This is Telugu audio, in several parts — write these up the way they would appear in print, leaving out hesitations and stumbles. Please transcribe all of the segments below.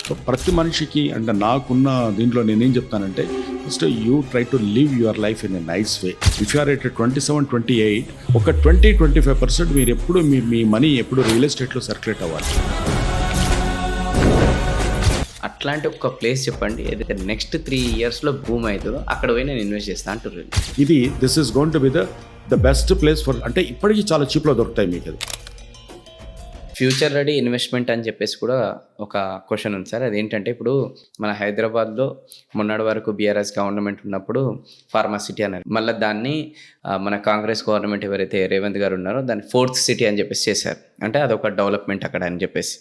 సో ప్రతి మనిషికి అంటే నాకున్న దీంట్లో నేనేం చెప్తానంటే first you try to live your life in a nice way. If you are at 27-28 ఒక 20-25% మీరు ఎప్పుడు మీ మనీ ఎప్పుడు రియల్ ఎస్టేట్లో సర్క్యులేట్ అవ్వాలి. అట్లాంటి ఒక ప్లేస్ చెప్పండి ఏదైతే నెక్స్ట్ 3 yearsలో భూమి అవుతుందో అక్కడ పోయి నేను ఇన్వెస్ట్ చేస్తాను అంటారు. ఇది this is going to be the best place for, అంటే ఇప్పటికీ చాలా చీప్లో దొరుకుతాయి మీకు. అది ఫ్యూచర్ రెడీ ఇన్వెస్ట్మెంట్ అని చెప్పేసి కూడా ఒక క్వశ్చన్ ఉంది సార్. అదేంటంటే ఇప్పుడు మన హైదరాబాద్లో మొన్నటి వరకు బీఆర్ఎస్ గవర్నమెంట్ ఉన్నప్పుడు ఫార్మాసిటీ అన్నారు. మళ్ళీ దాన్ని మన కాంగ్రెస్ గవర్నమెంట్ ఎవరైతే రేవంత్ గారు ఉన్నారో దాన్ని 4th సిటీ అని చెప్పేసి చేశారు. అంటే అదొక డెవలప్మెంట్ అక్కడ అని చెప్పేసి.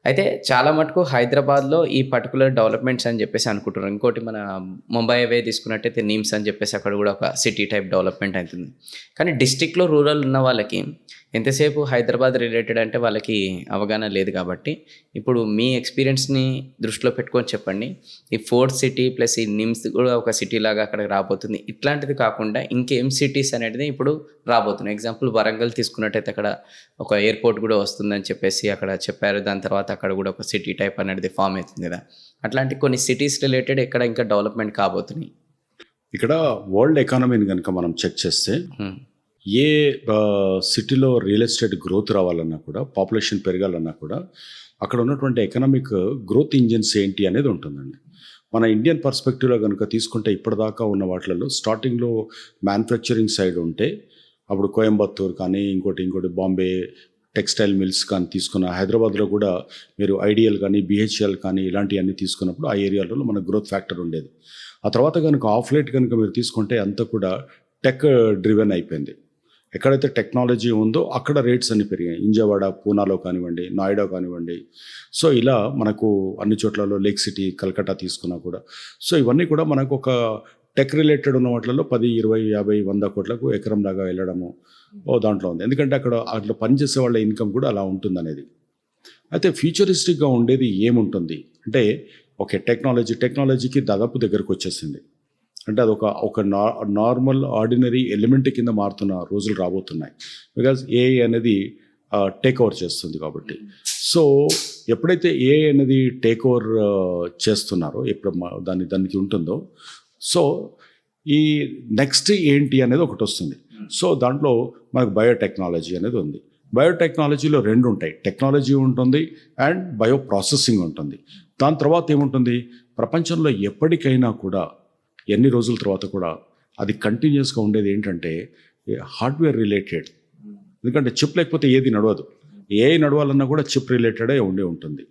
అయితే చాలా మటుకు హైదరాబాద్లో ఈ పర్టికులర్ డెవలప్మెంట్స్ అని చెప్పేసి అనుకుంటున్నారు. ఇంకోటి మన ముంబై అవే తీసుకున్నట్టయితే నీమ్స్ అని చెప్పేసి అక్కడ కూడా ఒక సిటీ టైప్ డెవలప్మెంట్ అవుతుంది. కానీ డిస్టిక్లో రూరల్ ఉన్న వాళ్ళకి ఎంతసేపు హైదరాబాద్ రిలేటెడ్ అంటే వాళ్ళకి అవగాహన లేదు. కాబట్టి ఇప్పుడు మీ ఎక్స్పీరియన్స్ని దృష్టిలో పెట్టుకొని చెప్పండి. ఈ 4th సిటీ ప్లస్ ఈ నిమ్స్ కూడా ఒక సిటీ లాగా అక్కడికి రాబోతుంది. ఇట్లాంటిది కాకుండా ఇంకేం సిటీస్ అనేది ఇప్పుడు రాబోతున్నాయి. ఎగ్జాంపుల్ వరంగల్ తీసుకున్నట్టయితే అక్కడ ఒక ఎయిర్పోర్ట్ కూడా వస్తుందని చెప్పేసి అక్కడ చెప్పారు. దాని తర్వాత అక్కడ కూడా ఒక సిటీ టైప్ అనేది ఫామ్ అవుతుంది కదా. అట్లాంటి కొన్ని సిటీస్ రిలేటెడ్ ఇక్కడ ఇంకా డెవలప్మెంట్ కాబోతున్నాయి. ఇక్కడ వరల్డ్ ఎకానమీని కనుక మనం చెక్ చేస్తే ఏ సిటీలో రియల్ ఎస్టేట్ గ్రోత్ రావాలన్నా కూడా, పాపులేషన్ పెరగాలన్నా కూడా అక్కడ ఉన్నటువంటి ఎకనామిక్ గ్రోత్ ఇంజిన్స్ ఏంటి అనేది ఉంటుందండి. మన ఇండియన్ పర్స్పెక్టివ్లో కనుక తీసుకుంటే ఇప్పటిదాకా ఉన్న వాటిలలో స్టార్టింగ్లో మ్యానుఫ్యాక్చరింగ్ సైడ్ ఉంటే అప్పుడు కోయంబత్తూర్ కానీ ఇంకోటి బాంబే టెక్స్టైల్ మిల్స్ కానీ తీసుకున్న, హైదరాబాద్లో కూడా మీరు ఐడియల్ కానీ బిహెచ్ఎల్ కానీ ఇలాంటివన్నీ తీసుకున్నప్పుడు ఆ ఏరియాలలో మన గ్రోత్ ఫ్యాక్టర్ ఉండేది. ఆ తర్వాత కనుక ఆఫ్ లైట్ కనుక మీరు తీసుకుంటే అంతా కూడా టెక్ డ్రివెన్ అయిపోయింది. ఎక్కడైతే టెక్నాలజీ ఉందో అక్కడ రేట్స్ అన్ని పెరిగాయి. విజయవాడ, పూనాలో కానివ్వండి, నోయిడా కానివ్వండి. సో ఇలా మనకు అన్ని చోట్లలో లేక్ సిటీ, కల్కట్టా తీసుకున్నా కూడా. సో ఇవన్నీ కూడా మనకు ఒక టెక్ రిలేటెడ్ ఉన్న వాటిలో 10, 20, 50, 100 కోట్లకు ఎకరం లాగా వెళ్ళడము దాంట్లో ఉంది. ఎందుకంటే అక్కడ అట్లా పనిచేసే వాళ్ళ ఇన్కమ్ కూడా అలా ఉంటుంది అనేది. అయితే ఫ్యూచరిస్టిక్గా ఉండేది ఏముంటుంది అంటే ఓకే, టెక్నాలజీకి దాదాపు దగ్గరకు వచ్చేసింది. అంటే ఒక నార్మల్ ఆర్డినరీ ఎలిమెంట్ కింద మారుతున్న రోజులు రాబోతున్నాయి. బికాజ్ ఏఐ అనేది టేక్ ఓవర్ చేస్తుంది కాబట్టి. సో ఎప్పుడైతే ఏఐ అనేది టేక్ ఓవర్ చేస్తున్నారో, ఎప్పుడు దానికి ఉంటుందో, సో ఈ నెక్స్ట్ ఏంటి అనేది ఒకటి వస్తుంది. సో దాంట్లో మనకు బయోటెక్నాలజీ అనేది ఉంది. బయోటెక్నాలజీలో 2 ఉంటాయి. టెక్నాలజీ ఉంటుంది అండ్ బయో ప్రాసెసింగ్ ఉంటుంది. దాని తర్వాత ఏముంటుంది, ప్రపంచంలో ఎప్పటికైనా కూడా ఎన్ని రోజుల తర్వాత కూడా అది కంటిన్యూస్గా ఉండేది ఏంటంటే హార్డ్వేర్ రిలేటెడ్. ఎందుకంటే చిప్ లేకపోతే ఏది నడవదు. ఏఐ నడవాలన్నా కూడా చిప్ రిలేటెడే ఉంటుంది.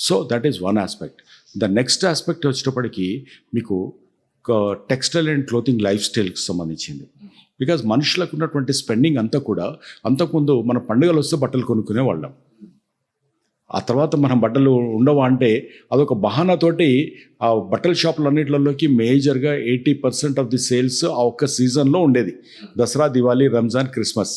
So that is one aspect. The next aspect వచ్చేటప్పటికి మీకు టెక్స్టైల్ అండ్ క్లోతింగ్ లైఫ్ స్టైల్కి సంబంధించింది. బికాజ్ మనుషులకు ఉన్నటువంటి స్పెండింగ్ అంతా కూడా, అంతకుముందు మన పండుగలు వస్తే బట్టలు కొనుక్కునే వాళ్ళం. ఆ తర్వాత మనం బట్టలు ఉండవా అంటే అదొక బహానాతోటి ఆ బట్టల షాపులు అన్నింటిలోకి మేజర్గా 80% ఆఫ్ ది సేల్స్ ఆ ఒక్క సీజన్లో ఉండేది. దసరా, దివాళీ, రంజాన్, క్రిస్మస్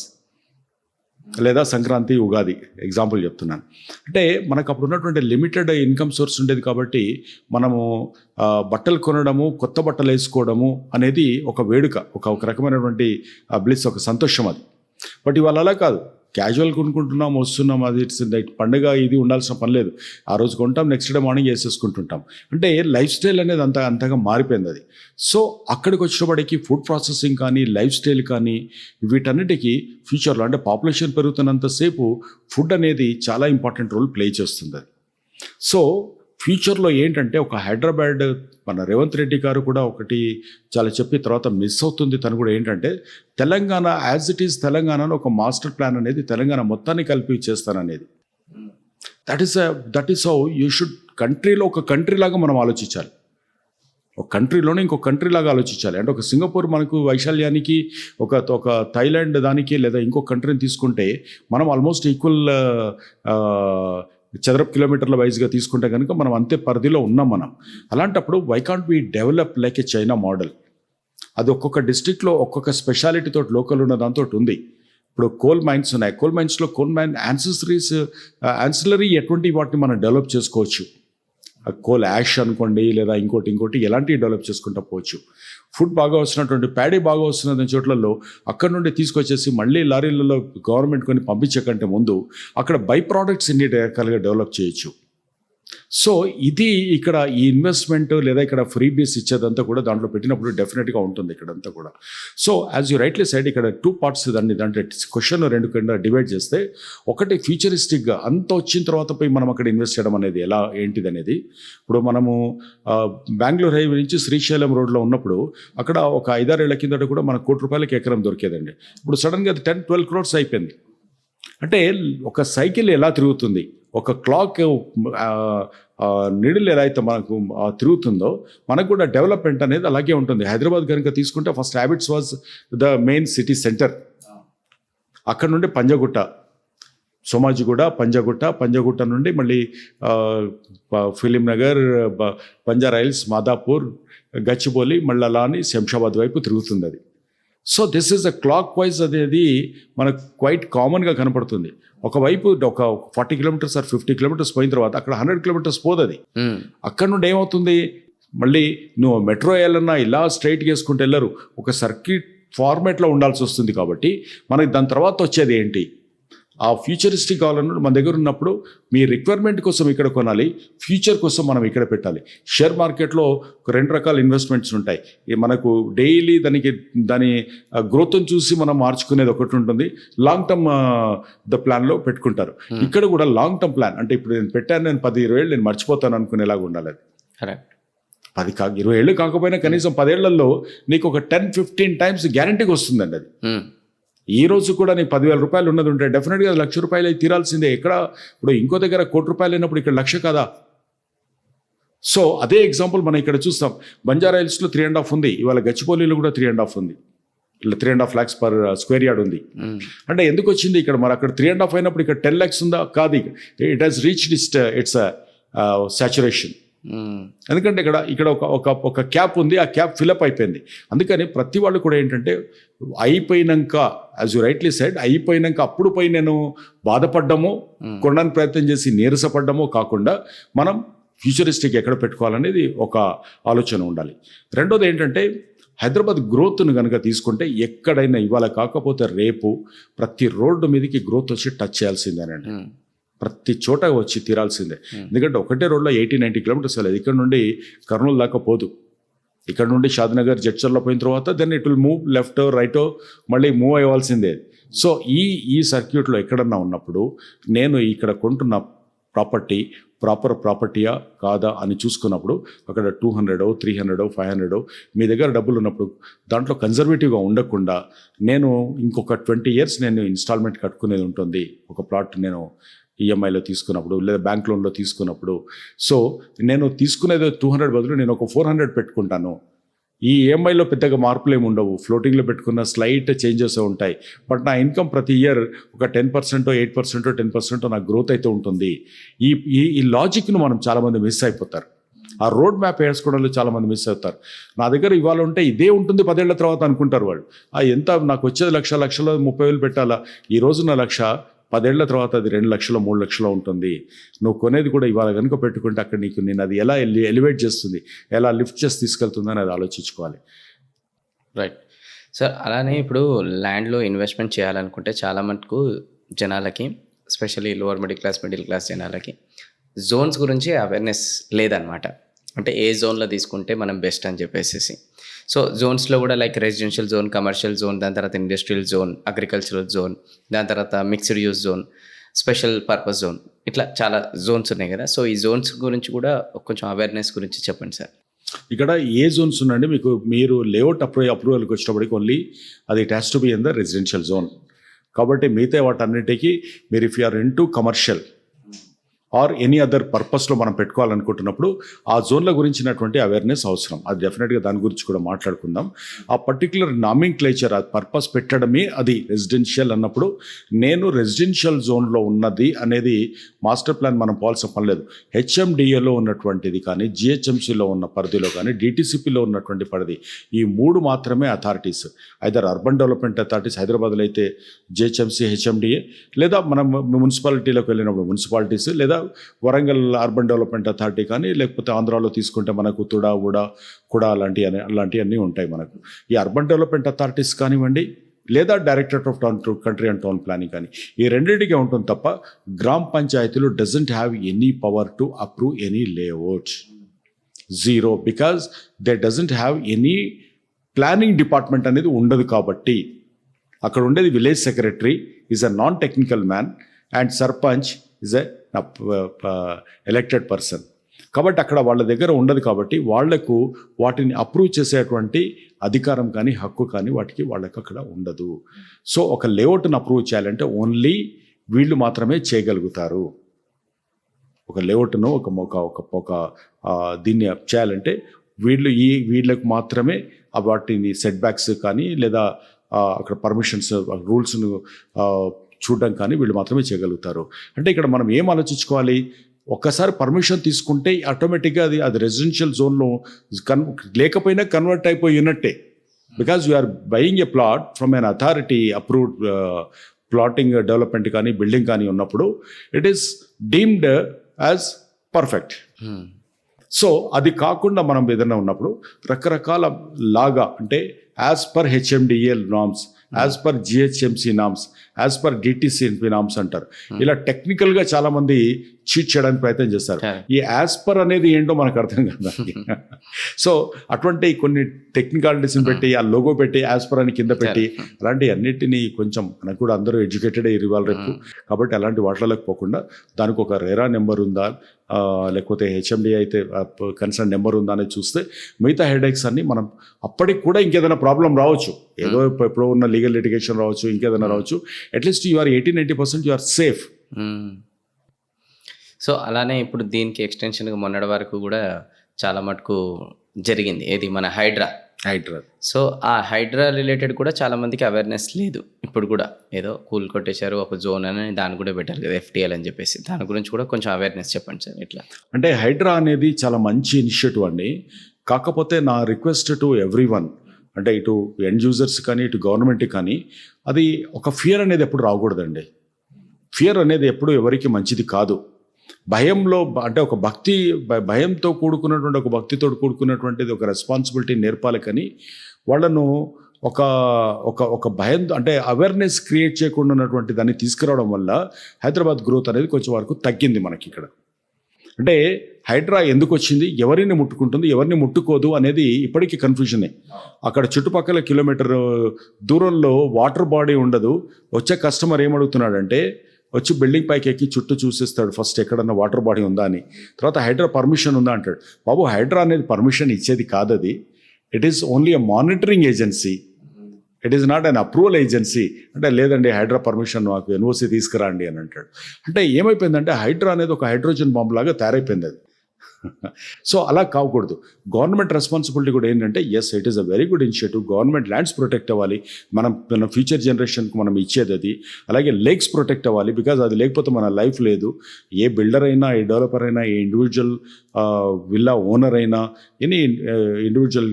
లేదా సంక్రాంతి, ఉగాది ఎగ్జాంపుల్ చెప్తున్నాను. అంటే మనకు అప్పుడు ఉన్నటువంటి లిమిటెడ్ ఇన్కమ్ సోర్స్ ఉండేది కాబట్టి మనము బట్టలు కొనడము, కొత్త బట్టలు వేసుకోవడము అనేది ఒక వేడుక, ఒక రకమైనటువంటి బ్లిస్, ఒక సంతోషం అది. బట్ ఇవాళ అలా కాదు. క్యాజువల్ కొనుక్కుంటున్నాం, వస్తున్నాం, అది ఇట్స్ పండుగ ఇది ఉండాల్సిన పని లేదు. ఆ రోజు కొంటాం, నెక్స్ట్ డే మార్నింగ్ వేసేసుకుంటుంటాం. అంటే లైఫ్ స్టైల్ అనేది అంతగా మారిపోయింది అది. సో అక్కడికి వచ్చేటప్పటికి ఫుడ్ ప్రాసెసింగ్ కానీ, లైఫ్ స్టైల్ కానీ, వీటన్నిటికీ ఫ్యూచర్లో అంటే పాపులేషన్ పెరుగుతున్నంతసేపు ఫుడ్ అనేది చాలా ఇంపార్టెంట్ రోల్ ప్లే చేస్తుంది అది. సో ఫ్యూచర్లో ఏంటంటే ఒక హైదరాబాద్, మన రేవంత్ రెడ్డి గారు కూడా ఒకటి చాలా చెప్పి తర్వాత మిస్ అవుతుంది తను కూడా, ఏంటంటే తెలంగాణ యాజ్ ఇట్ ఈస్ తెలంగాణలో ఒక మాస్టర్ ప్లాన్ అనేది తెలంగాణ మొత్తాన్ని కలిపి చేస్తాననేది. That is how you should. కంట్రీలో ఒక కంట్రీ లాగా మనం ఆలోచించాలి. ఒక కంట్రీలోనే ఇంకొక కంట్రీ లాగా ఆలోచించాలి. అంటే ఒక సింగపూర్ మనకు వైశాల్యానికి, ఒక థైలాండ్ దానికి, లేదా ఇంకొక కంట్రీని తీసుకుంటే మనం ఆల్మోస్ట్ ఈక్వల్ చదరపు కిలోమీటర్ల వైజ్గా తీసుకుంటే కనుక మనం అంతే పరిధిలో ఉన్నాం మనం. అలాంటప్పుడు why can't be develop like a China model? అది ఒక్కొక్క డిస్ట్రిక్ట్లో ఒక్కొక్క స్పెషాలిటీతో లోకల్ ఉన్న దాంతో ఉంది. ఇప్పుడు కోల్ మైన్స్ ఉన్నాయి. కోల్ మైన్స్లో కోల్ మైన్ యాన్సిలరీ ఎటువంటి వాటిని మనం డెవలప్ చేసుకోవచ్చు. కోల్ యాష్ అనుకోండి, లేదా ఇంకోటి ఎలాంటివి డెవలప్ చేసుకుంటూ పోవచ్చు. ఫుడ్ బాగా వస్తున్నటువంటి, ప్యాడీ బాగా వస్తున్న చోట్లలో అక్కడ నుండి తీసుకొచ్చేసి మళ్ళీ లారీలలో గవర్నమెంట్ కొని పంపించే కంటే ముందు అక్కడ బై ప్రోడక్ట్స్ ఎన్ని రకాలుగా డెవలప్ చేయొచ్చు. సో ఇది ఇక్కడ ఈ ఇన్వెస్ట్మెంట్ లేదా ఇక్కడ ఫ్రీ బీస్ ఇచ్చేదంతా కూడా దాంట్లో పెట్టినప్పుడు డెఫినెట్గా ఉంటుంది ఇక్కడంతా కూడా. So as you rightly side ఇక్కడ 2 parts దాంట్లో క్వశ్చన్ 2 కింద డివైడ్ చేస్తే, ఒకటి ఫ్యూచరిస్టిక్గా అంత వచ్చిన తర్వాత పోయి మనం అక్కడ ఇన్వెస్ట్ చేయడం అనేది ఎలా ఏంటిది అనేది. ఇప్పుడు మనము బెంగళూరు హైవే నుంచి శ్రీశైలం రోడ్లో ఉన్నప్పుడు అక్కడ ఒక 5-6 ఏళ్ల కిందట కూడా మనకు ₹1,00,00,000 ఎకరం దొరికేదండి. ఇప్పుడు సడన్గా అది 10-12 crores అయిపోయింది. అంటే ఒక సైకిల్ ఎలా తిరుగుతుంది, ఒక క్లాక్ నీడిల్ ఎలా అయితే మనకు తిరుగుతుందో మనకు కూడా డెవలప్మెంట్ అనేది అలాగే ఉంటుంది. హైదరాబాద్ కనుక తీసుకుంటే first habits was the main city centre. అక్కడ నుండి పంజగుట్ట, సోమాజిగూడ, పంజగుట్ట నుండి మళ్ళీ ఫిలిం నగర్, బంజారా హిల్స్, మాదాపూర్, గచ్చిబౌలి, మళ్ళీ అలా అని శంషాబాద్ వైపు తిరుగుతుంది అది. So this is a clock wise అనేది మనకు క్వైట్ కామన్గా కనపడుతుంది. ఒకవైపు ఒక 40 kilometers or 50 kilometers పోయిన తర్వాత అక్కడ 100 kilometers పోదు అది. అక్కడ నుండి ఏమవుతుంది, మళ్ళీ నువ్వు మెట్రో వేయాలన్నా ఇలా స్ట్రైట్గా వేసుకుంటూ వెళ్ళరు, ఒక సర్క్యూట్ ఫార్మేట్లో ఉండాల్సి వస్తుంది. కాబట్టి మనకి దాని తర్వాత వచ్చేది ఏంటి, ఆ ఫ్యూచరిస్టిక్ కావాలన్నప్పుడు మన దగ్గర ఉన్నప్పుడు మీ రిక్వైర్మెంట్ కోసం ఇక్కడ కొనాలి, ఫ్యూచర్ కోసం మనం ఇక్కడ పెట్టాలి. షేర్ మార్కెట్లో 2 రకాల ఇన్వెస్ట్మెంట్స్ ఉంటాయి. మనకు డైలీ దాని గ్రోత్ని చూసి మనం మార్చుకునేది ఒకటి ఉంటుంది, లాంగ్ టర్మ్ ప్లాన్లో పెట్టుకుంటారు. ఇక్కడ కూడా లాంగ్ టర్మ్ ప్లాన్ అంటే ఇప్పుడు నేను పెట్టాను, నేను 10-20 ఏళ్ళు నేను మర్చిపోతాను అనుకునేలాగా ఉండాలి. అది 20 ఏళ్ళు కాకపోయినా కనీసం 10 ఏళ్లలో నీకు ఒక 10-15 times గ్యారంటీగా వస్తుందండి అది. ఈ రోజు కూడా నీకు ₹10,000 ఉన్నది ఉంటే డెఫినెట్గా ₹1,00,000 అయి తీరాల్సిందే. ఇక్కడ ఇప్పుడు ఇంకో దగ్గర ₹1,00,00,000 అయినప్పుడు ఇక్కడ 1,00,000 కదా. సో అదే ఎగ్జాంపుల్ మనం ఇక్కడ చూస్తాం. బంజారా హిల్స్లో 3.5 ఉంది, ఇవాళ గచ్చిబౌలిలో కూడా 3.5 ఉంది. 3.5 lakhs per square yard ఉంది. అంటే ఎందుకు వచ్చింది ఇక్కడ, మరి అక్కడ 3.5 అయినప్పుడు ఇక్కడ 10 lakhs ఉందా? కాదు, it has reached it's saturation. ఎందుకంటే ఇక్కడ ఒక క్యాప్ ఉంది, ఆ క్యాప్ ఫిలప్ అయిపోయింది. అందుకని ప్రతి వాళ్ళు కూడా ఏంటంటే అయిపోయినాక, యాజ్ యూ రైట్లీ సెడ్, అయిపోయినాక అప్పుడు పోయి నేను బాధపడ్డము, కొనడానికి ప్రయత్నం చేసి నీరసపడ్డము కాకుండా మనం ఫ్యూచరిస్టిక్ ఎక్కడ పెట్టుకోవాలనేది ఒక ఆలోచన ఉండాలి. రెండోది ఏంటంటే హైదరాబాద్ గ్రోత్ను కనుక తీసుకుంటే ఎక్కడైనా ఇవాళ కాకపోతే రేపు ప్రతి రోడ్డు మీదకి గ్రోత్ వచ్చి టచ్ చేయాల్సిందేనండి. ప్రతి చోట వచ్చి తీరాల్సిందే. ఎందుకంటే ఒకటే రోడ్లో 80-90 kilometers వెళ్ళేది. ఇక్కడ నుండి కర్నూలు దాకా పోదు. ఇక్కడ నుండి షాద్నగర్, జడ్చర్లో పోయిన తర్వాత then it will move left రైటో మళ్ళీ మూవ్ అవ్వాల్సిందే. సో ఈ సర్క్యూట్లో ఎక్కడన్నా ఉన్నప్పుడు నేను ఇక్కడ కొంటున్న ప్రాపర్టీ ప్రాపర్ ప్రాపర్టీయా కాదా అని చూసుకున్నప్పుడు అక్కడ 200, 300, 500 మీ దగ్గర డబ్బులు ఉన్నప్పుడు దాంట్లో కన్జర్వేటివ్గా ఉండకుండా నేను ఇంకొక 20 years నేను ఇన్స్టాల్మెంట్ కట్టుకునేది ఉంటుంది. ఒక ప్లాట్ నేను ఈఎంఐలో తీసుకున్నప్పుడు లేదా బ్యాంక్ లోన్లో తీసుకున్నప్పుడు, సో నేను తీసుకునేది 200 బదులు నేను ఒక 400 పెట్టుకుంటాను. ఈ ఈఎంఐలో పెద్దగా మార్పులు ఏమి ఉండవు, ఫ్లోటింగ్లో పెట్టుకున్న స్లైట్ చేంజెస్ ఉంటాయి. బట్ నా ఇన్కమ్ ప్రతి ఇయర్ ఒక 10%, 8%, 10% నా గ్రోత్ అయితే ఉంటుంది. ఈ లాజిక్ను మనం చాలామంది మిస్ అయిపోతారు. ఆ రోడ్ మ్యాప్ వేసుకోవడంలో చాలామంది మిస్ అవుతారు. నా దగ్గర ఇవాళ ఉంటే ఇదే ఉంటుంది 10 ఏళ్ల తర్వాత అనుకుంటారు వాళ్ళు. ఎంత నాకు వచ్చేది లక్షలో 30,000 పెట్టాలా, ఈ రోజు నా 1,00,000 10 ఏళ్ల తర్వాత అది 2 లక్షలు 3 లక్షలు ఉంటుంది. నువ్వు కొనేది కూడా ఇవాళ కనుక పెట్టుకుంటే అక్కడ నేను అది ఎలా ఎలివేట్ చేస్తుంది, ఎలా లిఫ్ట్ చేసి తీసుకెళ్తుందని అది ఆలోచించుకోవాలి. Right sir. అలానే ఇప్పుడు ల్యాండ్లో ఇన్వెస్ట్మెంట్ చేయాలనుకుంటే చాలా మటుకు జనాలకి, ఎస్పెషల్లీ లోవర్ మిడిల్ క్లాస్ జనాలకి జోన్స్ గురించి అవేర్నెస్ లేదనమాట. అంటే ఏ జోన్లో తీసుకుంటే మనం బెస్ట్ అని చెప్పేసి. సో జోన్స్లో కూడా like residential zone, commercial zone, దాని తర్వాత ఇండస్ట్రియల్ జోన్, అగ్రికల్చరల్ జోన్, దాని తర్వాత mixed use zone, special purpose zone, ఇట్లా చాలా జోన్స్ ఉన్నాయి కదా. సో ఈ జోన్స్ గురించి కూడా కొంచెం అవేర్నెస్ గురించి చెప్పండి సార్. ఇక్కడ ఏ జోన్స్ ఉన్నాయండి మీరు లేఅవుట్ అప్రూవల్కి వచ్చినప్పటికి ఓన్లీ అది it has to be in the residential zone. కాబట్టి మిగతా వాటన్నిటికీ మీరు if you are in to commercial or any other పర్పస్లో మనం పెట్టుకోవాలనుకుంటున్నప్పుడు ఆ జోన్ల గురించినటువంటి అవేర్నెస్ అవసరం. అది డెఫినెట్గా దాని గురించి కూడా మాట్లాడుకుందాం. ఆ పర్టికులర్ నామింక్లేచర్, ఆ పర్పస్ పెట్టడమే అది రెసిడెన్షియల్ అన్నప్పుడు నేను రెసిడెన్షియల్ జోన్లో ఉన్నది అనేది మాస్టర్ ప్లాన్ మనం పోవాల్సిన పని లేదు. హెచ్ఎండిఏలో ఉన్నటువంటిది కానీ, జిహెచ్ఎంసీలో ఉన్న పరిధిలో కానీ, డిటిసిపిలో ఉన్నటువంటి పరిధి, ఈ 3 మాత్రమే authorities. Either urban development authorities హైదరాబాద్లో అయితే జిహెచ్ఎంసీ, హెచ్ఎండిఏ, లేదా మనం మున్సిపాలిటీలోకి వెళ్ళినప్పుడు మున్సిపాలిటీస్, లేదా వరంగల్ అర్బన్ డెవలప్మెంట్ అథారిటీ కానీ, లేకపోతే ఆంధ్రాలో తీసుకుంటే మనకు తుడా, ఉడా, కూడా అలాంటివన్నీ ఉంటాయి మనకు. ఈ అర్బన్ డెవలప్మెంట్ అథారిటీస్ కానివ్వండి, లేదా directorate of country and town planning కానీ, ఈ రెండింటికే ఉంటుంది తప్ప గ్రామ పంచాయతీలు doesn't have any power to approve any layout. Zero, because they doesn't have any planning department అనేది ఉండదు. కాబట్టి అక్కడ ఉండేది village secretary is a non technical man and sarpanch is a elected person. కాబట్టి అక్కడ వాళ్ళ దగ్గర ఉండదు. కాబట్టి వాళ్లకు వాటిని అప్రూవ్ చేసేటువంటి అధికారం కానీ హక్కు కానీ వాళ్ళకి అక్కడ ఉండదు. సో ఒక లేఅవుట్ను అప్రూవ్ చేయాలంటే ఓన్లీ వీళ్ళు మాత్రమే చేయగలుగుతారు. ఒక లేఅవుట్ను ఒక దీన్ని చేయాలంటే వీళ్ళకు మాత్రమే వాటిని సెట్ బ్యాక్స్ కానీ లేదా అక్కడ పర్మిషన్స్ రూల్స్ను చూడడం కానీ వీళ్ళు మాత్రమే చేయగలుగుతారు. అంటే ఇక్కడ మనం ఏం ఆలోచించుకోవాలి, ఒక్కసారి పర్మిషన్ తీసుకుంటే ఆటోమేటిక్గా అది రెసిడెన్షియల్ జోన్లో లేకపోయినా కన్వర్ట్ అయిపోయినట్టే. Because you are buying a plot from an authority approved plotting development కానీ బిల్డింగ్ కానీ ఉన్నప్పుడు it is deemed as perfect. So అది కాకుండా మనం ఏదైనా ఉన్నప్పుడు రకరకాల లాగా అంటే as per HMDA norms, as per GHMC norms, as per DTCNP norms అంటారు. ఇలా టెక్నికల్గా చాలామంది చీట్ చేయడానికి ప్రయత్నం చేస్తారు. ఈ యాజ్ పర్ అనేది ఏంటో మనకు అర్థం కాదు. సో అటువంటి కొన్ని టెక్నికాలిటీస్ని పెట్టి ఆ లోగో పెట్టి యాజ్ పర్ అని కింద పెట్టి అలాంటి అన్నిటినీ కొంచెం మనకు కూడా అందరూ ఎడ్యుకేటెడ్ ఇవ్వాలి రేపు. కాబట్టి అలాంటి వాటిలోకి పోకుండా దానికి ఒక రేరా నెంబర్ ఉందా లేకపోతే హెచ్ఎండి అయితే కన్సర్న్ నెంబర్ ఉందా అనేది చూస్తే మిగతా హెడేక్స్ అన్ని మనం అప్పటికి కూడా ఇంకేదైనా ప్రాబ్లం రావచ్చు, ఏదో ఎప్పుడో ఉన్న లీగల్ లిటిగేషన్ రావచ్చు, ఇంకేదైనా రావచ్చు. At least you are 80-90% you are safe. So అలానే ఇప్పుడు దీనికి ఎక్స్టెన్షన్గా మొన్నటి వరకు కూడా చాలా మటుకు జరిగింది, ఏది మన హైడ్రా. సో ఆ హైడ్రా రిలేటెడ్ కూడా చాలా మందికి అవేర్నెస్ లేదు. ఇప్పుడు కూడా ఏదో కూల్ కొట్టేశారు ఒక జోన్ అని దాన్ని కూడా పెట్టారు కదా FTL అని చెప్పేసి, దాని గురించి కూడా కొంచెం అవేర్నెస్ చెప్పండి సార్. ఇట్లా అంటే హైడ్రా అనేది చాలా మంచి ఇనిషియేటివ్ అండి. కాకపోతే నా రిక్వెస్ట్ టు ఎవ్రీవన్, అంటే ఇటు ఎండ్ యూజర్స్ కానీ ఇటు గవర్నమెంట్ కానీ, అది ఒక ఫియర్ అనేది ఎప్పుడు రాకూడదండి. ఫియర్ అనేది ఎప్పుడు ఎవరికి మంచిది కాదు. భయంలో అంటే ఒక భయంతో కూడుకున్నటువంటి ఒక భక్తితో కూడుకున్నటువంటిది ఒక రెస్పాన్సిబిలిటీ నేర్పాలి. కానీ వాళ్ళను ఒక భయం అంటే అవేర్నెస్ క్రియేట్ చేయకుండా ఉన్నటువంటి దాన్ని తీసుకురావడం వల్ల హైదరాబాద్ గ్రోత్ అనేది కొంచెం వరకు తగ్గింది మనకి ఇక్కడ. అంటే హైడ్రా ఎందుకు వచ్చింది, ఎవరిని ముట్టుకుంటుంది, ఎవరిని ముట్టుకోదు అనేది ఇప్పటికీ కన్ఫ్యూజనే. అక్కడ చుట్టుపక్కల కిలోమీటర్ దూరంలో వాటర్ బాడీ ఉండదు. వచ్చే కస్టమర్ ఏమడుగుతున్నాడంటే వచ్చి బిల్డింగ్ పైకి ఎక్కి చుట్టూ చూసేస్తాడు ఫస్ట్ ఎక్కడన్నా వాటర్ బాడీ ఉందా అని. తర్వాత హైడ్రా పర్మిషన్ ఉందా అంటాడు. బాబు హైడ్రా అనేది పర్మిషన్ ఇచ్చేది కాదు, అది it is only a monitoring agency, it is not an approval agency. అంటే లేదండి హైడ్రా పర్మిషన్ మాకు ఎన్ఓసి తీసుకురండి అని అంటాడు. అంటే ఏమైపోయిందంటే హైడ్రా అనేది ఒక హైడ్రోజన్ బాంబు లాగా తయారైపోయింది అది. సో అలా కాకూడదు. గవర్నమెంట్ రెస్పాన్సిబిలిటీ కూడా ఏంటంటే yes it is a very good initiative. Government lands protect అవ్వాలి, మన ఫ్యూచర్ జనరేషన్కి మనం ఇచ్చేది అది. అలాగే లేక్స్ ప్రొటెక్ట్ అవ్వాలి, బికాజ్ అది లేకపోతే మన లైఫ్ లేదు. ఏ బిల్డర్ అయినా, ఏ డెవలపర్ అయినా, ఏ ఇండివిజువల్ విల్లా ఓనర్ అయినా, ఎనీ ఇండివిజువల్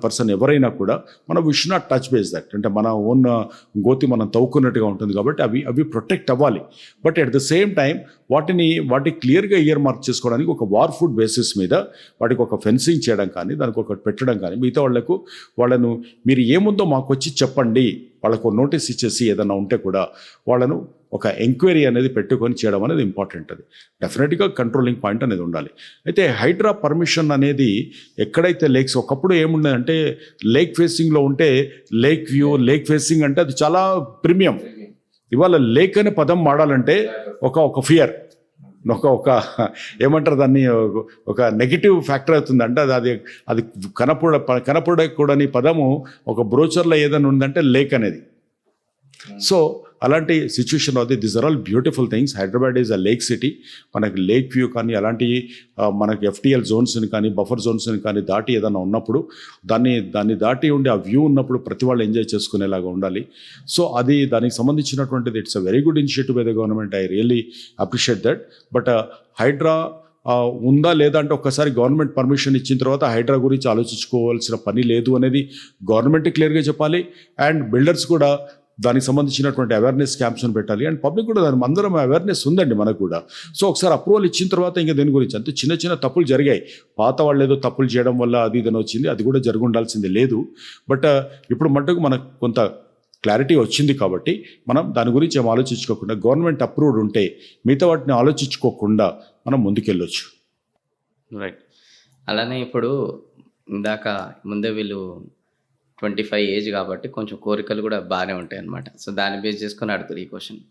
పర్సన్ ఎవరైనా కూడా మనం we should not touch base that. అంటే మన ఓన్ గోతి మనం తవ్వుకున్నట్టుగా ఉంటుంది. కాబట్టి అవి ప్రొటెక్ట్ అవ్వాలి. But at the same time వాటికి క్లియర్గా ఇయర్ మార్క్ చేసుకోవడానికి ఒక వార్ ఫుడ్ బేసిస్ మీద వాటికి ఒక ఫెన్సింగ్ చేయడం కానీ, దానికి ఒకటి పెట్టడం కానీ, మిగతా వాళ్ళను మీరు ఏముందో మాకు వచ్చి చెప్పండి, వాళ్ళకు నోటీస్ ఇచ్చేసి ఏదైనా ఉంటే కూడా వాళ్ళను ఒక ఎంక్వైరీ అనేది పెట్టుకొని చేయడం అనేది ఇంపార్టెంట్. అది డెఫినెట్గా కంట్రోలింగ్ పాయింట్ అనేది ఉండాలి. అయితే హైడ్రా పర్మిషన్ అనేది ఎక్కడైతే లేక్స్ ఒకప్పుడు ఏముండదంటే లేక్ ఫేసింగ్లో ఉంటే లేక్ వ్యూ, లేక్ ఫేసింగ్ అంటే అది చాలా ప్రీమియం. ఇవాళ లేక్ అనే పదం వాడాలంటే ఒక ఫియర్, ఒక ఏమంటారు దాన్ని, ఒక నెగిటివ్ ఫ్యాక్టర్ అవుతుంది. అంటే అది కనపడకూడని పదము ఒక బ్రోచర్లో ఏదైనా ఉందంటే లేక్ అనేది. సో అలాంటి సిచ్యువేషన్ అవుతుంది. These are all beautiful things. Hyderabad is a lake city. మనకి లేక్ వ్యూ కానీ అలాంటి మనకి FTL జోన్స్ని కానీ బఫర్ జోన్స్ని కానీ దాటి ఏదైనా ఉన్నప్పుడు దాన్ని దాటి ఉండి ఆ వ్యూ ఉన్నప్పుడు ప్రతి వాళ్ళు ఎంజాయ్ చేసుకునేలాగా ఉండాలి. సో అది దానికి సంబంధించినటువంటిది it's a very good initiative by the government. I really appreciate that. But Hydraa ఉందా లేదా అంటే ఒక్కసారి గవర్నమెంట్ పర్మిషన్ ఇచ్చిన తర్వాత హైడ్రా గురించి ఆలోచించుకోవాల్సిన పని లేదు అనేది గవర్నమెంట్ క్లియర్గా చెప్పాలి. అండ్ బిల్డర్స్ కూడా దానికి సంబంధించినటువంటి అవేర్నెస్ క్యాంప్స్ని పెట్టాలి. అండ్ పబ్లిక్ కూడా దాని అందరం అవేర్నెస్ ఉందండి మనకు కూడా. సో ఒకసారి అప్రూవల్ ఇచ్చిన తర్వాత ఇంకా దీని గురించి అంతే చిన్న తప్పులు జరిగాయి. పాత వాళ్ళు ఏదో తప్పులు చేయడం వల్ల అది ఇదని వచ్చింది, అది కూడా జరిగి ఉండాల్సింది లేదు. బట్ ఇప్పుడు మటుకు మనకు కొంత క్లారిటీ వచ్చింది కాబట్టి మనం దాని గురించి ఏం ఆలోచించుకోకుండా గవర్నమెంట్ అప్రూవ్డ్ ఉంటే మిగతా వాటిని ఆలోచించుకోకుండా మనం ముందుకెళ్ళొచ్చు. రైట్. అలానే ఇప్పుడు ఇందాక ముందే వీళ్ళు 25 ఏజ్ కాబట్టి కొంచెం కోరికలు కూడా బాగానే ఉంటాయి అనమాట. సో దాన్ని బేస్ చేసుకొని అడుగుతారు ఈ క్వశ్చన్.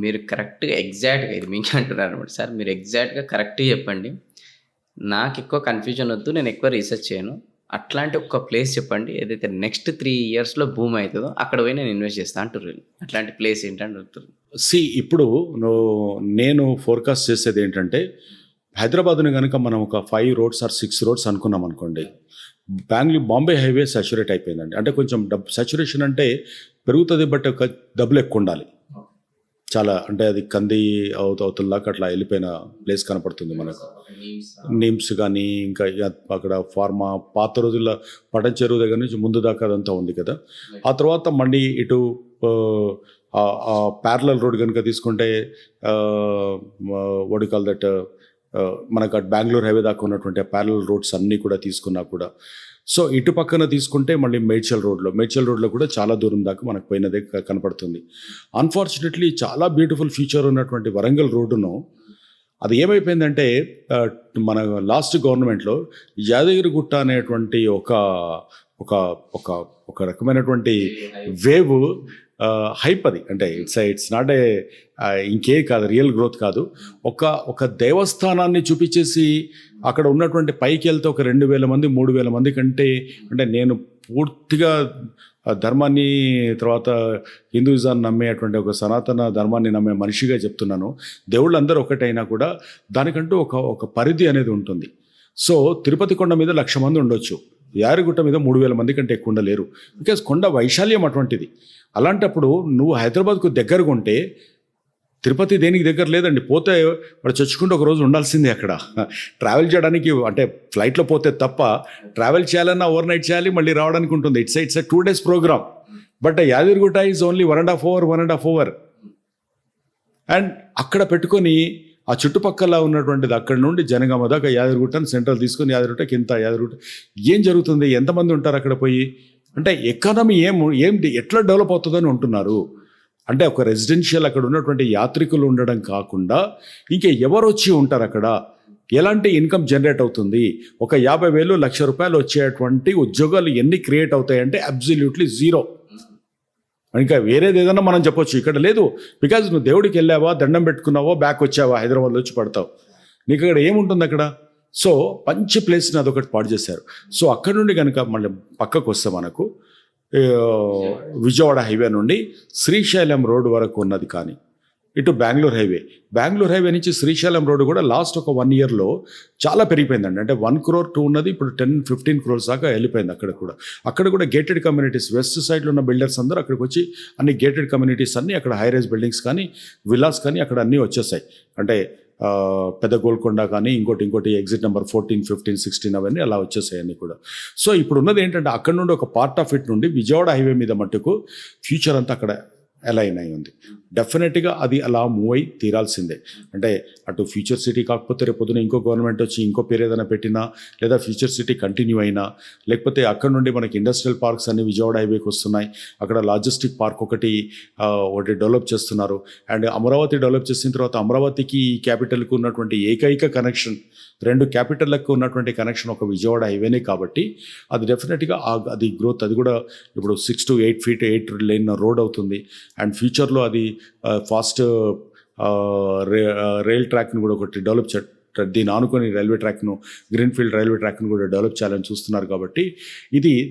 మీరు కరెక్ట్గా ఎగ్జాక్ట్గా ఇది మీకు అంటున్నారు అనమాట. సార్ మీరు ఎగ్జాక్ట్గా కరెక్ట్గా చెప్పండి, నాకు ఎక్కువ కన్ఫ్యూజన్ వద్దు, నేను ఎక్కువ రీసెర్చ్ చేయను, అట్లాంటి ఒక ప్లేస్ చెప్పండి ఏదైతే నెక్స్ట్ 3 ఇయర్స్లో భూమి అవుతుందో అక్కడ పోయి నేను ఇన్వెస్ట్ చేస్తాను అంటారు వీళ్ళు. అట్లాంటి ప్లేస్ ఏంటంటే అడుగుతారు. ఇప్పుడు నేను ఫోర్కాస్ట్ చేసేది ఏంటంటే హైదరాబాద్ని కనుక మనం ఒక 5 roads or 6 roads అనుకున్నాం అనుకోండి, బాంబే హైవే సాచురేట్ అయిపోయిందండి. అంటే కొంచెం సాచురేషన్ అంటే పెరుగుతుంది, బట్ డబ్బులు ఎక్కువ ఉండాలి చాలా. అంటే అది కంది అవతలదాకా అట్లా వెళ్ళిపోయిన ప్లేస్ కనపడుతుంది మనకు. నీమ్స్ కానీ ఇంకా అక్కడ ఫార్మా పాత రోజుల్లో పటం చెరువు దగ్గర నుంచి ముందు దాకా అదంతా ఉంది కదా. ఆ తర్వాత మళ్ళీ ఇటు ప్యారలల్ రోడ్ కనుక తీసుకుంటే వాట్ కాల్ దట్ మనకు అటు బెంగళూరు హైవే దాకా ఉన్నటువంటి ప్యారలల్ రోడ్స్ అన్నీ కూడా తీసుకున్నా కూడా. సో ఇటు పక్కన తీసుకుంటే మళ్ళీ మేడ్చల్ రోడ్లో కూడా చాలా దూరం దాకా మనకు పోయినదే కనపడుతుంది. అన్ఫార్చునేట్లీ చాలా బ్యూటిఫుల్ ఫీచర్ ఉన్నటువంటి వరంగల్ రోడ్డును అది ఏమైపోయిందంటే మన లాస్ట్ గవర్నమెంట్లో యాదగిరిగుట్ట అనేటువంటి ఒక ఒక ఒక ఒక రకమైనటువంటి వేవ్ హైప్, అది అంటే ఇట్స్ నాట్ ఇంకే కాదు, రియల్ గ్రోత్ కాదు. ఒక దేవస్థానాన్ని చూపించేసి అక్కడ ఉన్నటువంటి పైకి వెళ్తే ఒక 2,000 మంది 3,000 మంది కంటే, అంటే నేను పూర్తిగా ధర్మాన్ని తర్వాత హిందూయిజాన్ని నమ్మేటువంటి ఒక సనాతన ధర్మాన్ని నమ్మే మనిషిగా చెప్తున్నాను. దేవుళ్ళందరూ ఒకటైనా కూడా దానికంటూ ఒక పరిధి అనేది ఉంటుంది. సో తిరుపతి కొండ మీద 1,00,000 మంది ఉండొచ్చు, యాదగిరిగుట్ట మీద 3,000 మంది కంటే ఎక్కువ ఉండలేరు. బికాజ్ కొండ వైశాల్యం అటువంటిది. అలాంటప్పుడు నువ్వు హైదరాబాద్కు దగ్గరగా ఉంటే, తిరుపతి దేనికి దగ్గర లేదండి, పోతే వాడు చచ్చుకుంటూ ఒక రోజు ఉండాల్సిందే అక్కడ. ట్రావెల్ చేయడానికి అంటే ఫ్లైట్లో పోతే తప్ప ట్రావెల్ చేయాలన్నా ఓవర్ నైట్ చేయాలి, మళ్ళీ రావడానికి ఉంటుంది. It's a 2 days programme. But Yadagirigutta is only 1.5 hour. And అక్కడ పెట్టుకొని ఆ చుట్టుపక్కల ఉన్నటువంటిది అక్కడ నుండి జనగామ దాకా యాదగిరిగుట్టని సెంట్రల్ తీసుకొని యాదగిరిగుట్టకి ఇంత యాదగిరిగుట్ట ఏం జరుగుతుంది, ఎంతమంది ఉంటారు అక్కడ పోయి, అంటే ఎకానమీ ఎట్లా డెవలప్ అవుతుందని ఉంటున్నారు. అంటే ఒక రెసిడెన్షియల్ అక్కడ ఉన్నటువంటి యాత్రికులు ఉండడం కాకుండా ఇంకా ఎవరు వచ్చి ఉంటారు అక్కడ, ఎలాంటి ఇన్కమ్ జనరేట్ అవుతుంది, ఒక 50,000 1,00,000 వచ్చేటువంటి ఉద్యోగాలు ఎన్ని క్రియేట్ అవుతాయంటే అబ్సల్యూట్లీ జీరో. ఇంకా వేరేది ఏదైనా మనం చెప్పొచ్చు, ఇక్కడ లేదు. బికాజ్ నువ్వు దేవుడికి వెళ్ళావా, దండం పెట్టుకున్నావో, బ్యాక్ వచ్చావా, హైదరాబాద్లో వచ్చి పడతావు, నీకు అక్కడ ఏముంటుంది అక్కడ. సో మంచి ప్లేస్ని అదొకటి పాడు చేశారు. సో అక్కడ నుండి కనుక మళ్ళీ పక్కకు వస్తే మనకు విజయవాడ హైవే నుండి శ్రీశైలం రోడ్ వరకు ఉన్నది, కానీ ఇటు బెంగళూరు హైవే నుంచి శ్రీశైలం రోడ్డు కూడా లాస్ట్ ఒక 1 yearలో చాలా పెరిగిపోయిందండి. అంటే 1 crore 2 ఉన్నది, ఇప్పుడు 10-15 crores దాకా వెళ్ళిపోయింది. అక్కడ కూడా గేటెడ్ కమ్యూనిటీస్, వెస్ట్ సైడ్లో ఉన్న బిల్డర్స్ అందరూ అక్కడికి వచ్చి అన్ని గేటెడ్ కమ్యూనిటీస్ అన్నీ అక్కడ హై రైజ్ బిల్డింగ్స్ కానీ విల్లాస్ కానీ అక్కడ అన్నీ వచ్చేసాయి. అంటే పెద్ద గోల్కొండ కానీ ఇంకోటి ఎగ్జిట్ నెంబర్ 14, 15, 16 అవన్నీ అలా వచ్చేసాయి అన్నీ కూడా. సో ఇప్పుడు ఉన్నది ఏంటంటే అక్కడ నుండి ఒక పార్ట్ ఆఫ్ ఇట్ నుండి విజయవాడ హైవే మీద మట్టుకు ఫ్యూచర్ అంతా అక్కడ అలైన్ అయి ఉంది. డెఫినెట్గా అది అలా మూవ్ అయి తీరాల్సిందే. అంటే అటు ఫ్యూచర్ సిటీ కాకపోతే రేపు పొద్దున ఇంకో గవర్నమెంట్ వచ్చి ఇంకో పేరు ఏదైనా పెట్టినా, లేదా ఫ్యూచర్ సిటీ కంటిన్యూ అయినా, లేకపోతే అక్కడ నుండి మనకి ఇండస్ట్రియల్ పార్క్స్ అన్ని విజయవాడ హైవేకి వస్తున్నాయి. అక్కడ లాజిస్టిక్ పార్క్ ఒకటి డెవలప్ చేస్తున్నారు. అండ్ అమరావతి డెవలప్ చేసిన తర్వాత అమరావతికి క్యాపిటల్కి ఉన్నటువంటి ఏకైక కనెక్షన్, 2 క్యాపిటల్లకు ఉన్నటువంటి కనెక్షన్ ఒక విజయవాడ హైవేనే. కాబట్టి అది డెఫినెట్గా అది గ్రోత్, అది కూడా ఇప్పుడు 6 to 8 feet 8 lane రోడ్ అవుతుంది. అండ్ ఫ్యూచర్లో అది ఫాస్ట్ రైల్ ట్రాక్ని కూడా ఒకటి డెవలప్ దీన్ని ఆనుకొని రైల్వే ట్రాక్ను, గ్రీన్ఫీల్డ్ రైల్వే ట్రాక్ను కూడా డెవలప్ చేయాలని చూస్తున్నారు. కాబట్టి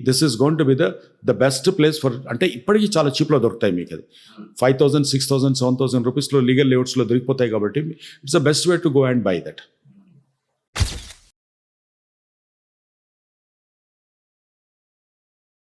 this is going to be the best place for, అంటే ఇప్పటికీ చాలా చీప్లో దొరుకుతాయి మీకు. అది 5,000, 6,000, 7,000 రూపీస్లో లీగల్ లేఅవుట్స్లో దొరికిపోతాయి. కాబట్టి it's the best way to go and by that.